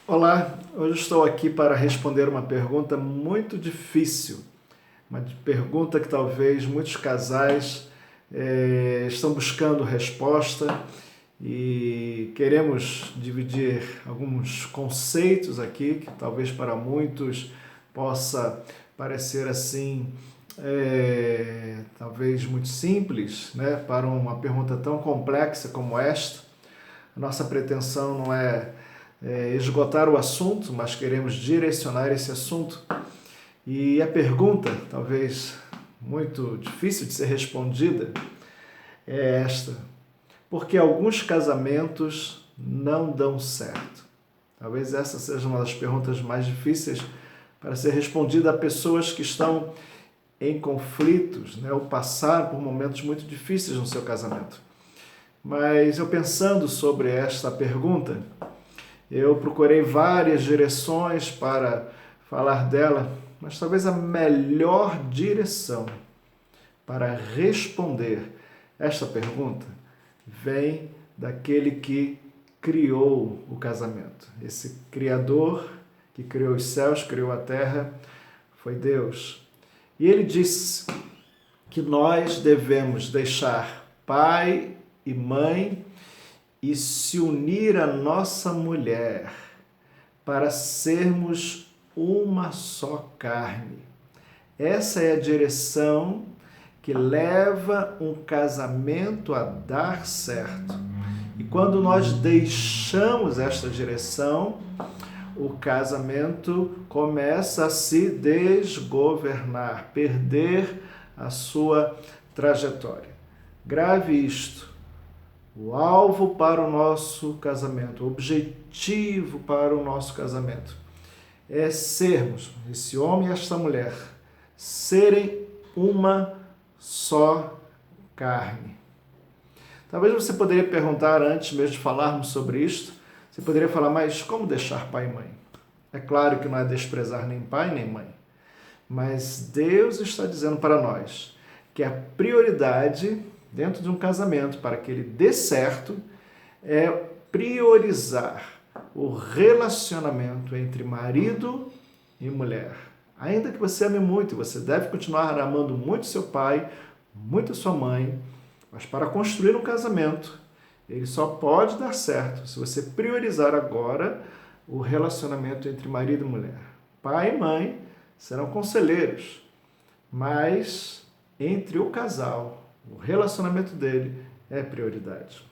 Olá, hoje estou aqui para responder uma pergunta muito difícil, uma pergunta que talvez muitos casais estão buscando resposta e queremos dividir alguns conceitos aqui que talvez para muitos possa parecer assim, talvez muito simples, né? Para uma pergunta tão complexa como esta. A nossa pretensão não é esgotar o assunto, mas queremos direcionar esse assunto. E a pergunta, talvez muito difícil de ser respondida, é esta: por que alguns casamentos não dão certo? Talvez essa seja uma das perguntas mais difíceis para ser respondida a pessoas que estão em conflitos, né, ou passaram por momentos muito difíceis no seu casamento. Mas eu pensando sobre esta pergunta, eu procurei várias direções para falar dela, mas talvez a melhor direção para responder esta pergunta vem daquele que criou o casamento. Esse Criador que criou os céus, criou a terra, foi Deus. E ele disse que nós devemos deixar pai e mãe e se unir à nossa mulher para sermos uma só carne. Essa é a direção que leva um casamento a dar certo. E quando nós deixamos esta direção, o casamento começa a se desgovernar, perder a sua trajetória. Grave isto. O alvo para o nosso casamento, o objetivo para o nosso casamento é sermos, esse homem e esta mulher, serem uma só carne. Talvez você poderia perguntar, antes mesmo de falarmos sobre isto, você poderia falar, mas como deixar pai e mãe? É claro que não é desprezar nem pai nem mãe, mas Deus está dizendo para nós que a prioridade dentro de um casamento, para que ele dê certo, é priorizar o relacionamento entre marido e mulher. Ainda que você ame muito, você deve continuar amando muito seu pai, muito sua mãe, mas para construir um casamento, ele só pode dar certo se você priorizar agora o relacionamento entre marido e mulher. Pai e mãe serão conselheiros, mas entre o casal, o relacionamento dele é prioridade.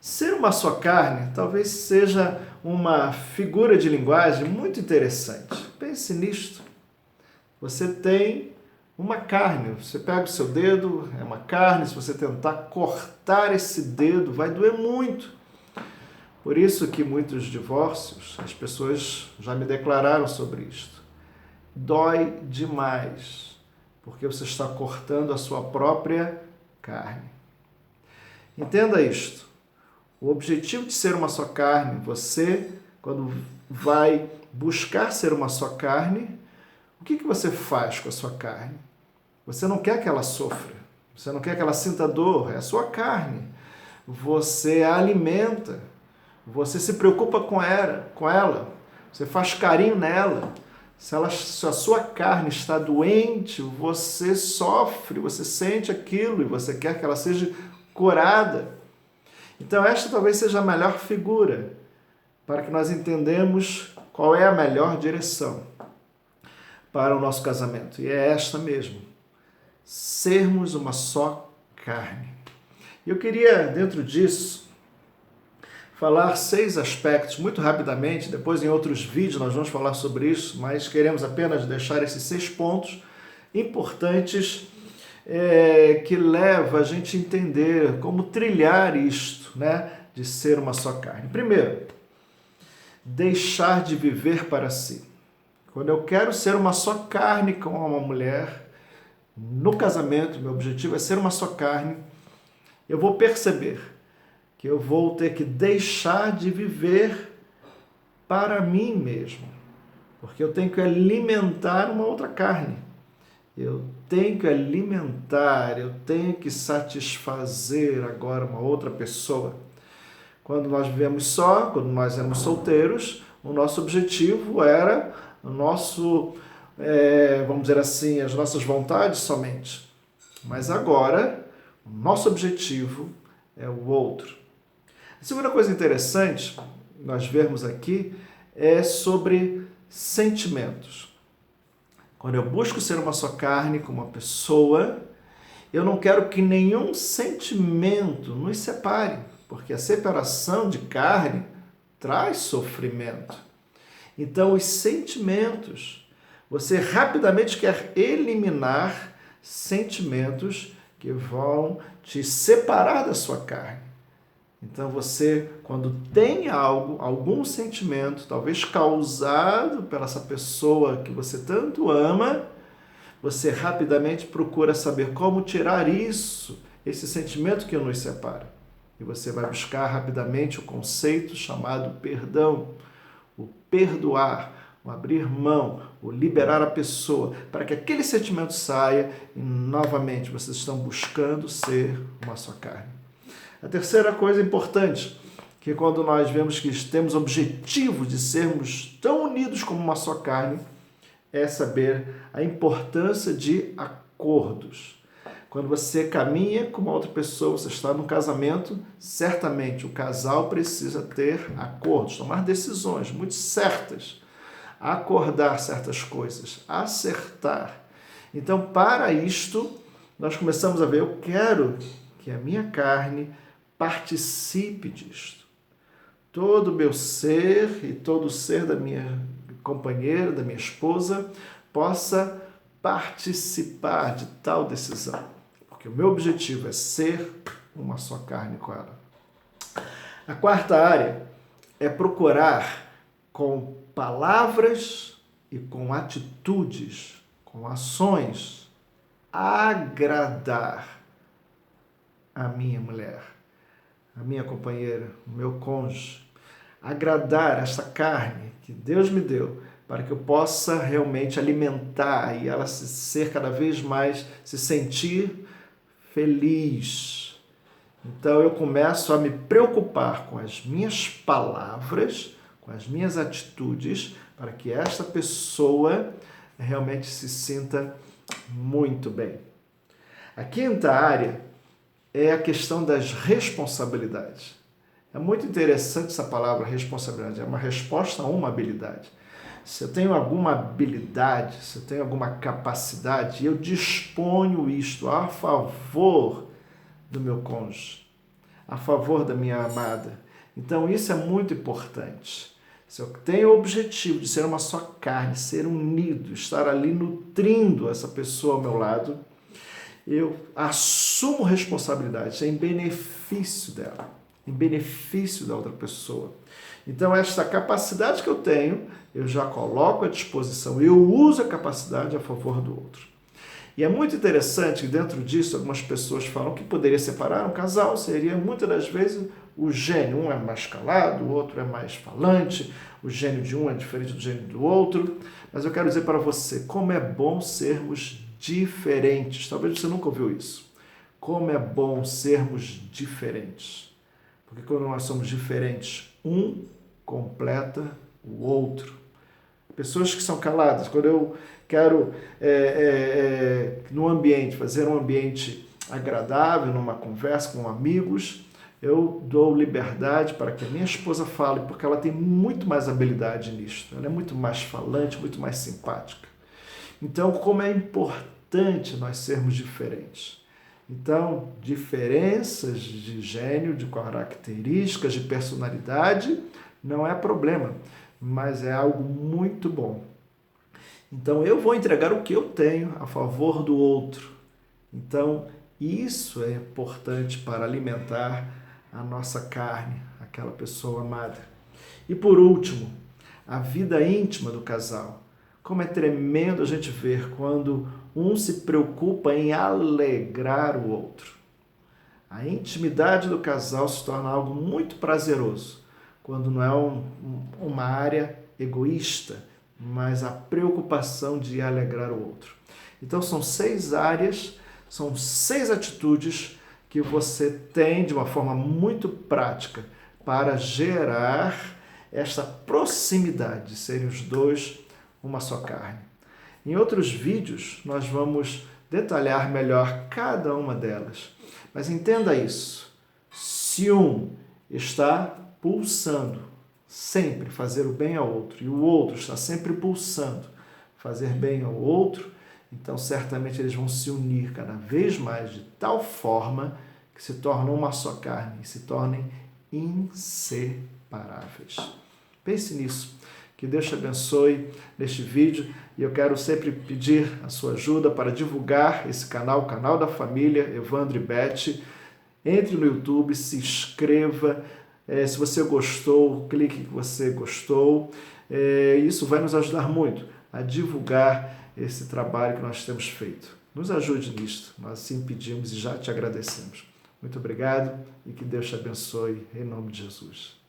Ser uma só carne talvez seja uma figura de linguagem muito interessante. Pense nisto. Você tem uma carne, você pega o seu dedo, é uma carne, se você tentar cortar esse dedo, vai doer muito. Por isso que muitos divórcios, as pessoas já me declararam sobre isto. Dói demais, porque você está cortando a sua própria carne. Entenda isto. O objetivo de ser uma só carne, você, quando vai buscar ser uma só carne, o que você faz com a sua carne? Você não quer que ela sofra, você não quer que ela sinta dor, é a sua carne. Você a alimenta, você se preocupa com ela, você faz carinho nela. Se a sua carne está doente, você sofre, você sente aquilo e você quer que ela seja curada. Então esta talvez seja a melhor figura para que nós entendamos qual é a melhor direção para o nosso casamento. E é esta mesmo, sermos uma só carne. E eu queria, dentro disso, falar 6 aspectos muito rapidamente, depois em outros vídeos nós vamos falar sobre isso, mas queremos apenas deixar esses 6 pontos importantes que levam a gente a entender como trilhar isto, né, de ser uma só carne. Primeiro, deixar de viver para si. Quando eu quero ser uma só carne com uma mulher, no casamento, meu objetivo é ser uma só carne, eu vou perceber que eu vou ter que deixar de viver para mim mesmo, porque eu tenho que alimentar uma outra carne. Eu tenho que alimentar, eu tenho que satisfazer agora uma outra pessoa. Quando nós vivemos só, quando nós éramos solteiros, o nosso objetivo era o nosso, vamos dizer assim, as nossas vontades somente. Mas agora, o nosso objetivo é o outro. A segunda coisa interessante nós vermos aqui é sobre sentimentos. Quando eu busco ser uma só carne com uma pessoa, eu não quero que nenhum sentimento nos separe, porque a separação de carne traz sofrimento. Então, os sentimentos, você rapidamente quer eliminar sentimentos que vão te separar da sua carne. Então você, quando tem algum sentimento, talvez causado pela essa pessoa que você tanto ama, você rapidamente procura saber como tirar esse sentimento que nos separa. E você vai buscar rapidamente o conceito chamado perdão, o perdoar, o abrir mão, o liberar a pessoa, para que aquele sentimento saia e novamente vocês estão buscando ser uma só carne. A terceira coisa importante, que quando nós vemos que temos objetivo de sermos tão unidos como uma só carne, é saber a importância de acordos. Quando você caminha com uma outra pessoa, você está num casamento, certamente o casal precisa ter acordos, tomar decisões muito certas, acordar certas coisas, acertar. Então, para isto, nós começamos a ver, eu quero que a minha carne participe disto. Todo o meu ser e todo o ser da minha companheira, da minha esposa, possa participar de tal decisão. Porque o meu objetivo é ser uma só carne com ela. A quarta área é procurar com palavras e com atitudes, com ações, agradar a minha mulher, a minha companheira, o meu cônjuge, agradar esta carne que Deus me deu para que eu possa realmente alimentar e ela ser cada vez mais, se sentir feliz. Então eu começo a me preocupar com as minhas palavras, com as minhas atitudes, para que esta pessoa realmente se sinta muito bem. A quinta área é a questão das responsabilidades. É muito interessante essa palavra responsabilidade, é uma resposta a uma habilidade. Se eu tenho alguma habilidade, se eu tenho alguma capacidade, eu disponho isto a favor do meu cônjuge, a favor da minha amada. Então isso é muito importante. Se eu tenho o objetivo de ser uma só carne, ser unido, estar ali nutrindo essa pessoa ao meu lado, eu assumo responsabilidade em benefício dela, em benefício da outra pessoa. Então, esta capacidade que eu tenho, eu já coloco à disposição, eu uso a capacidade a favor do outro. E é muito interessante que dentro disso, algumas pessoas falam que poderia separar um casal, seria muitas das vezes o gênio. Um é mais calado, o outro é mais falante, o gênio de um é diferente do gênio do outro. Mas eu quero dizer para você, como é bom sermos diferentes. Talvez você nunca ouviu isso. Como é bom sermos diferentes. Porque quando nós somos diferentes, um completa o outro. Pessoas que são caladas, quando eu quero, no ambiente, fazer um ambiente agradável, numa conversa com amigos, eu dou liberdade para que a minha esposa fale, porque ela tem muito mais habilidade nisto. Ela é muito mais falante, muito mais simpática. Então, como é importante nós sermos diferentes. Então, diferenças de gênio, de características, de personalidade, não é problema, mas é algo muito bom. Então, eu vou entregar o que eu tenho a favor do outro. Então, isso é importante para alimentar a nossa carne, aquela pessoa amada. E por último, a vida íntima do casal. Como é tremendo a gente ver quando um se preocupa em alegrar o outro. A intimidade do casal se torna algo muito prazeroso, quando não é uma área egoísta, mas a preocupação de alegrar o outro. Então são 6 áreas, são 6 atitudes que você tem de uma forma muito prática para gerar esta proximidade, de serem os dois uma só carne. Em outros vídeos, nós vamos detalhar melhor cada uma delas. Mas entenda isso, se um está pulsando sempre fazer o bem ao outro e o outro está sempre pulsando fazer bem ao outro, então certamente eles vão se unir cada vez mais de tal forma que se tornam uma só carne e se tornem inseparáveis. Pense nisso. Que Deus te abençoe neste vídeo e eu quero sempre pedir a sua ajuda para divulgar esse canal, o canal da família Evandro e Beth. Entre no YouTube, se inscreva. Se você gostou, clique que você gostou. Isso vai nos ajudar muito a divulgar esse trabalho que nós temos feito. Nos ajude nisto, nós assim pedimos e já te agradecemos. Muito obrigado e que Deus te abençoe em nome de Jesus.